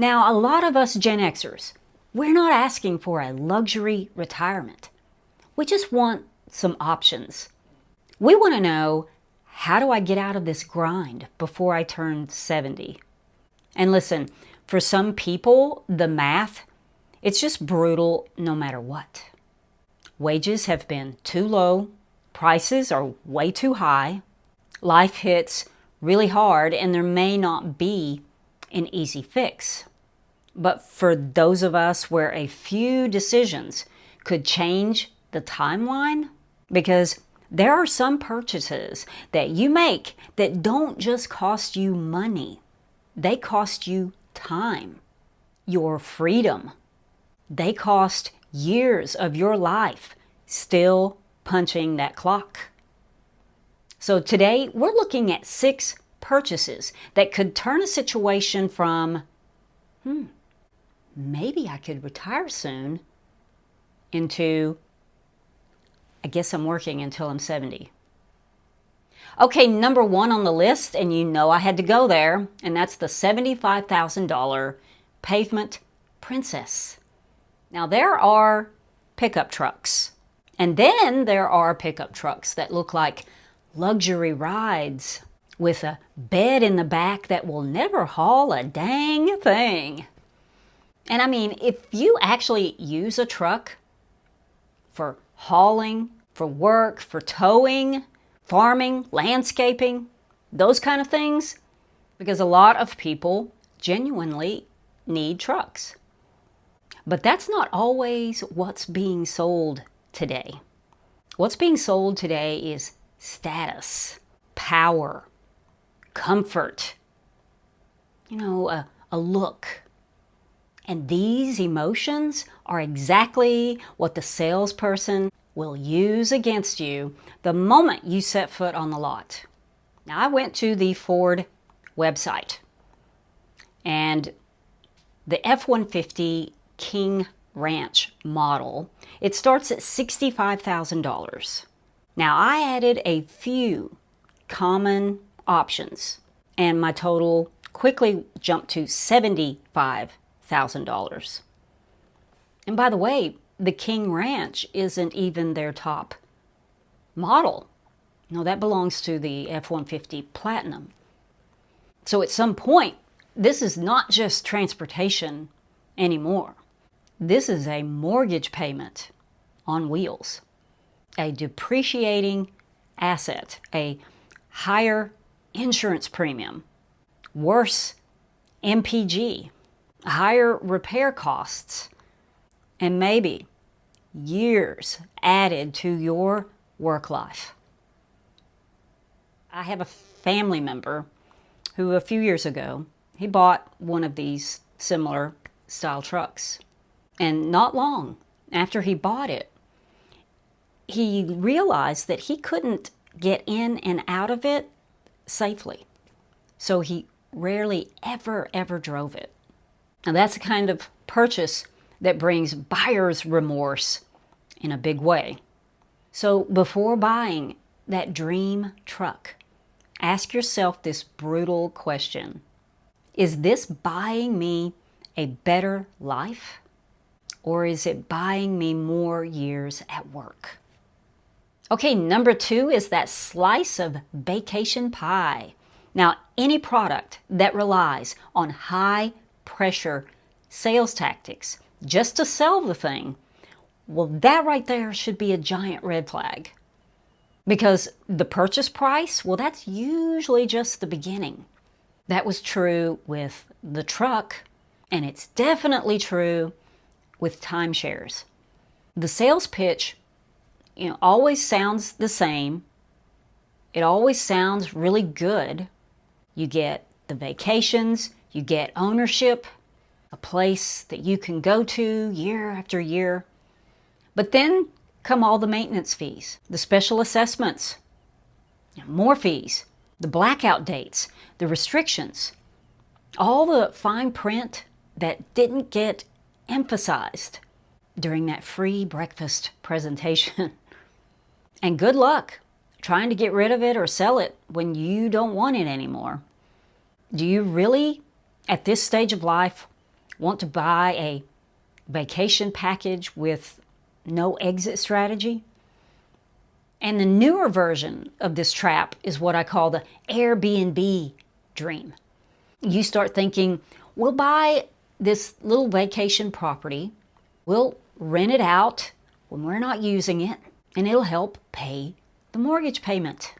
Now, a lot of us Gen Xers, we're not asking for a luxury retirement. We just want some options. We want to know, how do I get out of this grind before I turn 70? And listen, for some people, the math, it's just brutal no matter what. Wages have been too low, prices are way too high, life hits really hard, and there may not be an easy fix. But for those of us where a few decisions could change the timeline, because there are some purchases that you make that don't just cost you money, they cost you time, your freedom. They cost years of your life still punching that clock. So today we're looking at 6 purchases that could turn a situation from, maybe I could retire soon, into, I guess I'm working until I'm 70. Okay, number 1 on the list, and you know I had to go there, and that's the $75,000 Pavement Princess. Now there are pickup trucks, and then there are pickup trucks that look like luxury rides with a bed in the back that will never haul a dang thing. And I mean, if you actually use a truck for hauling, for work, for towing, farming, landscaping, those kind of things, because a lot of people genuinely need trucks. But that's not always what's being sold today. What's being sold today is status, power, comfort, a look. And these emotions are exactly what the salesperson will use against you the moment you set foot on the lot. Now, I went to the Ford website, and the F-150 King Ranch model, it starts at $65,000. Now, I added a few common options, and my total quickly jumped to $75,000. And by the way, the King Ranch isn't even their top model. No, that belongs to the F-150 Platinum. So at some point, this is not just transportation anymore. This is a mortgage payment on wheels, a depreciating asset, a higher insurance premium, worse MPG, higher repair costs, and maybe years added to your work life. I have a family member who a few years ago, he bought one of these similar style trucks. And not long after he bought it, he realized that he couldn't get in and out of it safely. So he rarely ever drove it. Now that's the kind of purchase that brings buyer's remorse in a big way. So before buying that dream truck, ask yourself this brutal question. Is this buying me a better life? Or is it buying me more years at work? Okay, number 2 is that slice of vacation pie. Now, any product that relies on high pressure sales tactics just to sell the thing, well, that right there should be a giant red flag. Because the purchase price, well, that's usually just the beginning. That was true with the truck, and it's definitely true with timeshares. The sales pitch, always sounds the same. It always sounds really good. You get the vacations, you get ownership, a place that you can go to year after year. But then come all the maintenance fees, the special assessments, more fees, the blackout dates, the restrictions, all the fine print that didn't get emphasized during that free breakfast presentation. And good luck trying to get rid of it or sell it when you don't want it anymore. Do you really, at this stage of life, Want to buy a vacation package with no exit strategy? And the newer version of this trap is what I call the Airbnb dream. You start thinking, we'll buy this little vacation property, we'll rent it out when we're not using it, and it'll help pay the mortgage payment.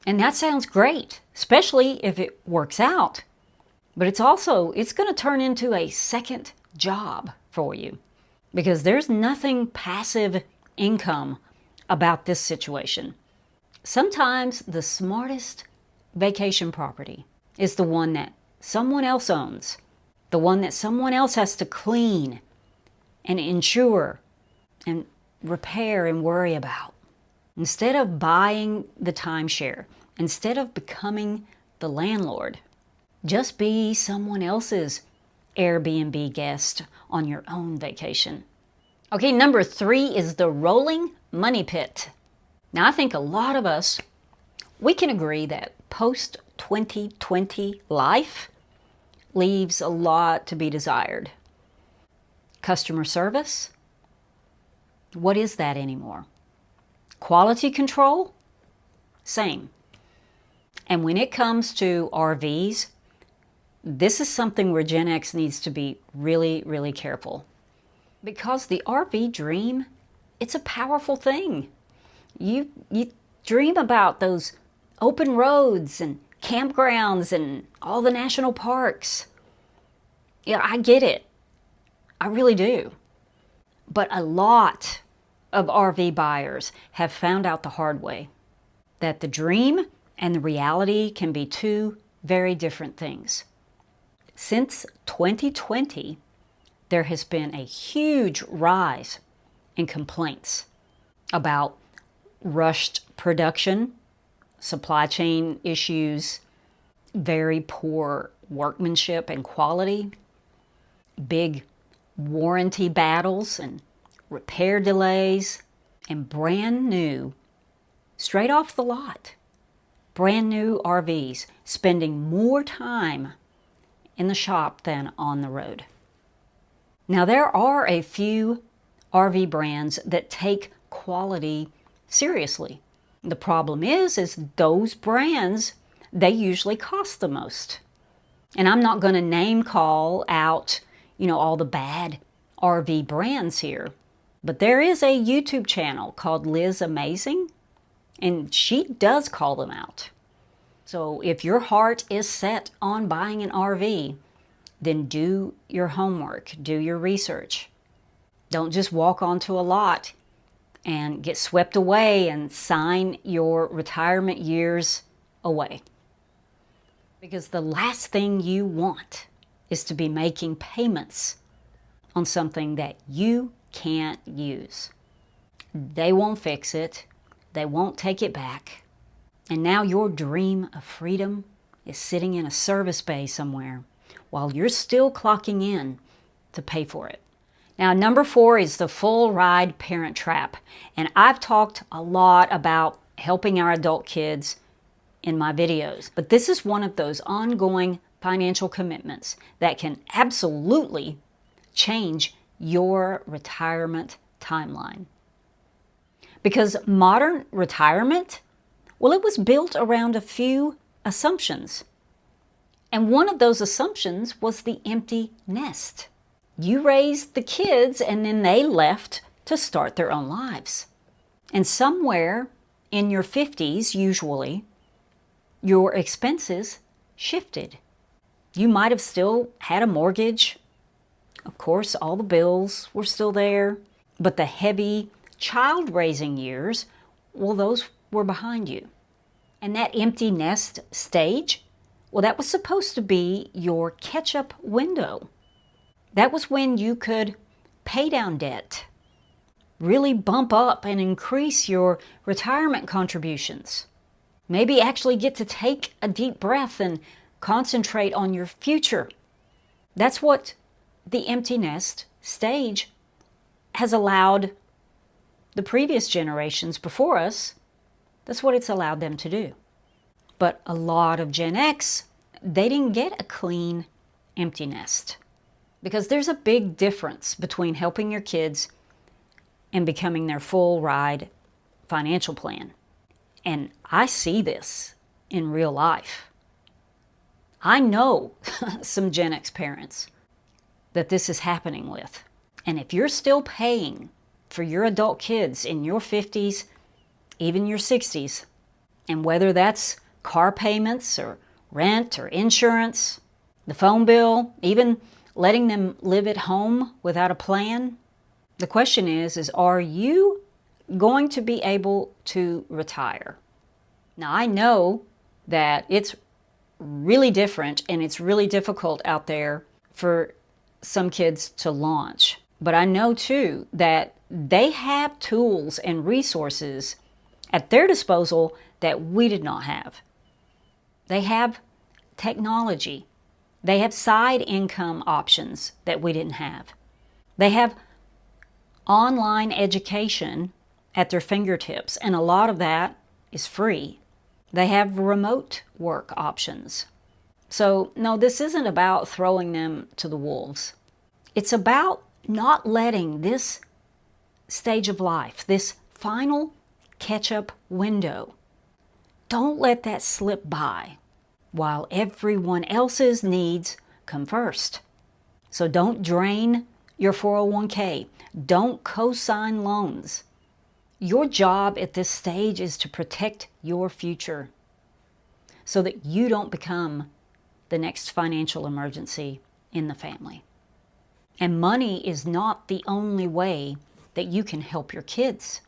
And that sounds great, especially if it works out. But it's going to turn into a second job for you, because there's nothing passive income about this situation. Sometimes the smartest vacation property is the one that someone else owns, the one that someone else has to clean and insure and repair and worry about. Instead of buying the timeshare, instead of becoming the landlord, just be someone else's Airbnb guest on your own vacation. Okay, number 3 is the rolling money pit. Now, I think a lot of us, we can agree that post-2020 life leaves a lot to be desired. Customer service? What is that anymore? Quality control? Same. And when it comes to RVs, this is something where Gen X needs to be really, really careful. Because the RV dream, it's a powerful thing. You dream about those open roads and campgrounds and all the national parks. Yeah, I get it. I really do. But a lot of RV buyers have found out the hard way that the dream and the reality can be two very different things. Since 2020, there has been a huge rise in complaints about rushed production, supply chain issues, very poor workmanship and quality, big warranty battles and repair delays, and brand new, straight off the lot, brand new RVs spending more time in the shop than on the road. Now, there are a few RV brands that take quality seriously. The problem is those brands, they usually cost the most. And I'm not going to name call out, all the bad RV brands here. But there is a YouTube channel called Liz Amazing, and she does call them out. So if your heart is set on buying an RV, then do your homework, do your research. Don't just walk onto a lot and get swept away and sign your retirement years away. Because the last thing you want is to be making payments on something that you can't use. They won't fix it. They won't take it back. And now your dream of freedom is sitting in a service bay somewhere while you're still clocking in to pay for it. Now, number 4 is the full ride parent trap. And I've talked a lot about helping our adult kids in my videos. But this is one of those ongoing financial commitments that can absolutely change your retirement timeline. Because modern retirement, well, it was built around a few assumptions. And one of those assumptions was the empty nest. You raised the kids and then they left to start their own lives. And somewhere in your 50s, usually, your expenses shifted. You might have still had a mortgage. Of course, all the bills were still there. But the heavy child-raising years, well, those were behind you. And that empty nest stage, well, that was supposed to be your catch-up window. That was when you could pay down debt, really bump up and increase your retirement contributions. Maybe actually get to take a deep breath and concentrate on your future. That's what the empty nest stage has allowed the previous generations before us. That's what it's allowed them to do. But a lot of Gen X, they didn't get a clean empty nest. Because there's a big difference between helping your kids and becoming their full ride financial plan. And I see this in real life. I know some Gen X parents that this is happening with. And if you're still paying for your adult kids in your 50s, even your 60s, and whether that's car payments or rent or insurance, the phone bill, even letting them live at home without a plan, the question is are you going to be able to retire? Now, I know that it's really different and it's really difficult out there for some kids to launch. But I know too that they have tools and resources at their disposal that we did not have. They have technology. They have side income options that we didn't have. They have online education at their fingertips, and a lot of that is free. They have remote work options. So, no, this isn't about throwing them to the wolves. It's about not letting this stage of life, this final catch-up window, don't let that slip by while everyone else's needs come first. So don't drain your 401k. Don't co-sign loans. Your job at this stage is to protect your future so that you don't become the next financial emergency in the family. And money is not the only way that you can help your kids.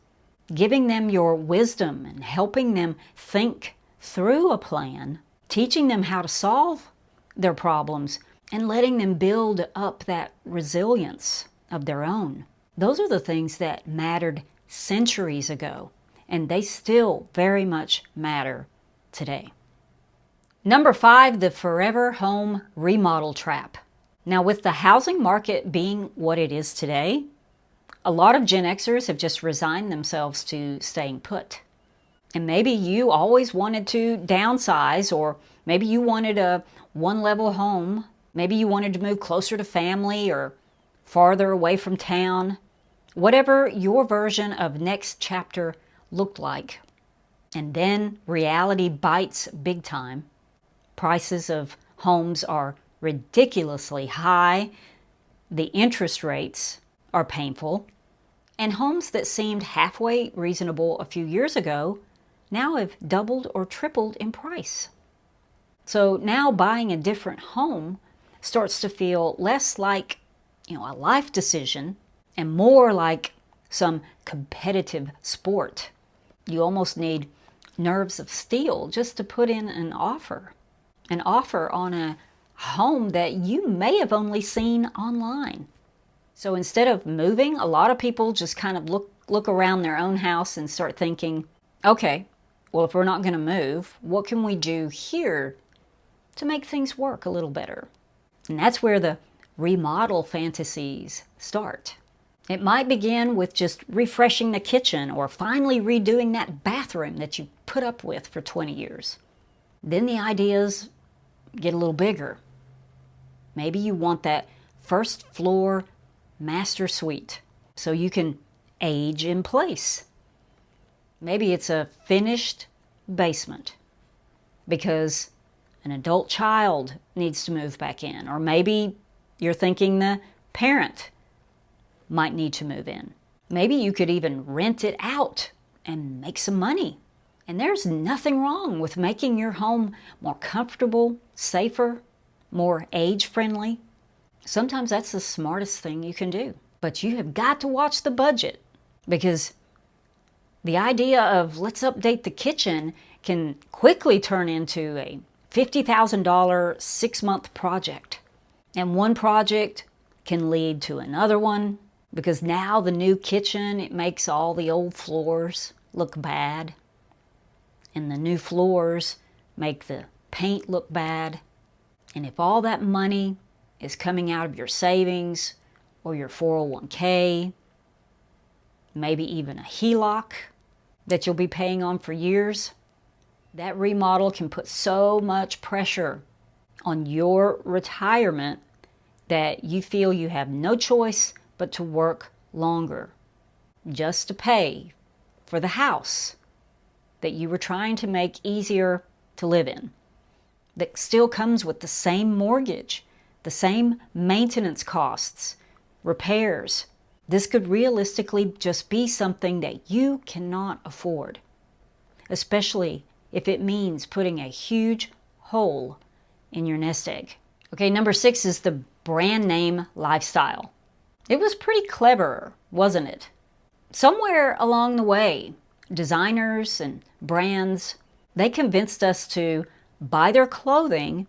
Giving them your wisdom and helping them think through a plan, teaching them how to solve their problems, and letting them build up that resilience of their own. Those are the things that mattered centuries ago, and they still very much matter today. Number 5, the forever home remodel trap. Now, with the housing market being what it is today, a lot of Gen Xers have just resigned themselves to staying put. And maybe you always wanted to downsize, or maybe you wanted a one-level home. Maybe you wanted to move closer to family or farther away from town. Whatever your version of next chapter looked like. And then reality bites big time. Prices of homes are ridiculously high. The interest rates are painful. And homes that seemed halfway reasonable a few years ago now have doubled or tripled in price. So now buying a different home starts to feel less like, a life decision and more like some competitive sport. You almost need nerves of steel just to put in an offer on a home that you may have only seen online. So instead of moving, a lot of people just kind of look around their own house and start thinking, okay, well, if we're not going to move, what can we do here to make things work a little better? And that's where the remodel fantasies start. It might begin with just refreshing the kitchen or finally redoing that bathroom that you put up with for 20 years. Then the ideas get a little bigger. Maybe you want that first floor master suite so you can age in place. Maybe it's a finished basement because an adult child needs to move back in. Or maybe you're thinking the parent might need to move in. Maybe you could even rent it out and make some money. And there's nothing wrong with making your home more comfortable, safer, more age-friendly. Sometimes that's the smartest thing you can do. But you have got to watch the budget, because the idea of let's update the kitchen can quickly turn into a $50,000 6-month project. And one project can lead to another one, because now the new kitchen, it makes all the old floors look bad. And the new floors make the paint look bad. And if all that money is coming out of your savings or your 401k, maybe even a HELOC that you'll be paying on for years, that remodel can put so much pressure on your retirement that you feel you have no choice but to work longer just to pay for the house that you were trying to make easier to live in, that still comes with the same mortgage, the same maintenance costs, repairs. This could realistically just be something that you cannot afford, especially if it means putting a huge hole in your nest egg. Okay, number 6 is the brand name lifestyle. It was pretty clever, wasn't it? Somewhere along the way, designers and brands, they convinced us to buy their clothing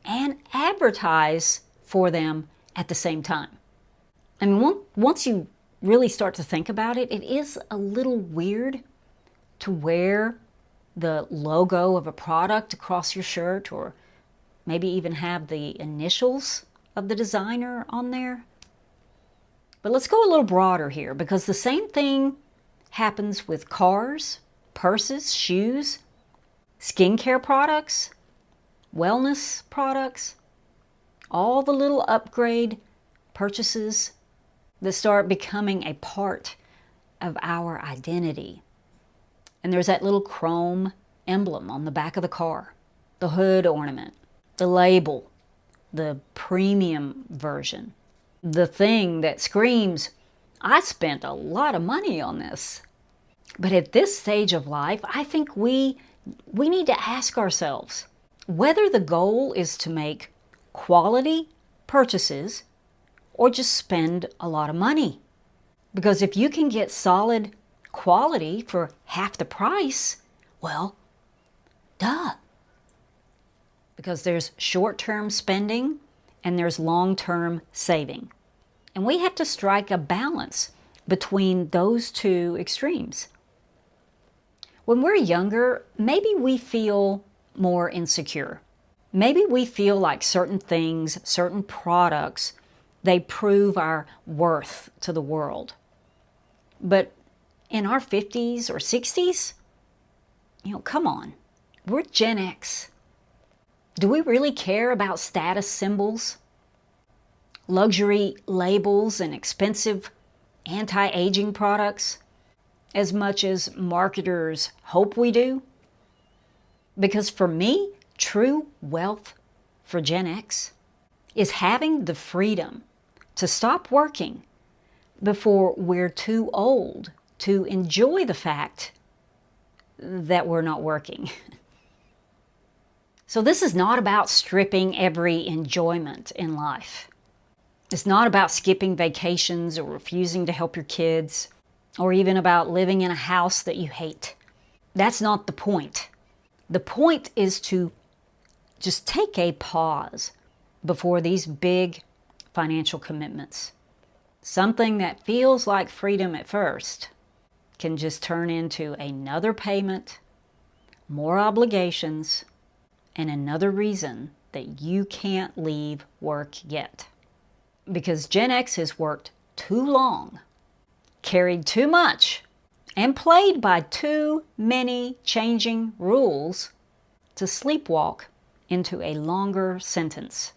and advertise for them at the same time. I mean, once you really start to think about it, it is a little weird to wear the logo of a product across your shirt, or maybe even have the initials of the designer on there. But let's go a little broader here, because the same thing happens with cars, purses, shoes, skincare products, wellness products, all the little upgrade purchases that start becoming a part of our identity. And there's that little chrome emblem on the back of the car, the hood ornament, the label, the premium version, the thing that screams, I spent a lot of money on this. But at this stage of life, I think we need to ask ourselves whether the goal is to make quality purchases or just spend a lot of money. Because if you can get solid quality for half the price, well, duh. Because there's short-term spending and there's long-term saving. And we have to strike a balance between those two extremes. When we're younger, maybe we feel more insecure. Maybe we feel like certain things, certain products, they prove our worth to the world. But in our 50s or 60s, come on, we're Gen X. Do we really care about status symbols, luxury labels, and expensive anti-aging products as much as marketers hope we do? Because for me, true wealth for Gen X is having the freedom to stop working before we're too old to enjoy the fact that we're not working. So this is not about stripping every enjoyment in life. It's not about skipping vacations or refusing to help your kids, or even about living in a house that you hate. That's not the point. The point is to just take a pause before these big financial commitments. Something that feels like freedom at first can just turn into another payment, more obligations, and another reason that you can't leave work yet. Because Gen X has worked too long, carried too much, and played by too many changing rules to sleepwalk into a longer sentence.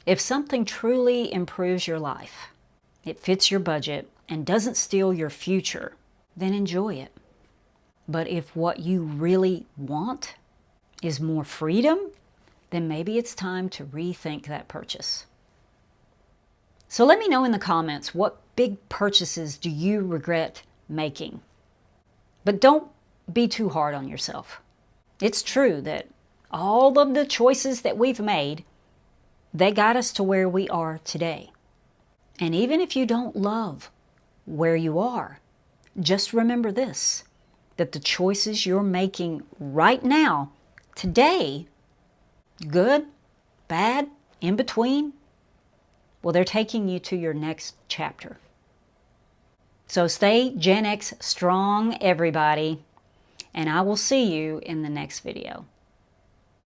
If something truly improves your life, it fits your budget, and doesn't steal your future, then enjoy it. But if what you really want is more freedom, then maybe it's time to rethink that purchase. So let me know in the comments, what big purchases do you regret making? But don't be too hard on yourself. It's true that all of the choices that we've made, they got us to where we are today. And even if you don't love where you are, just remember this, that the choices you're making right now, today, good, bad, in between, well, they're taking you to your next chapter. So stay Gen X strong, everybody, and I will see you in the next video.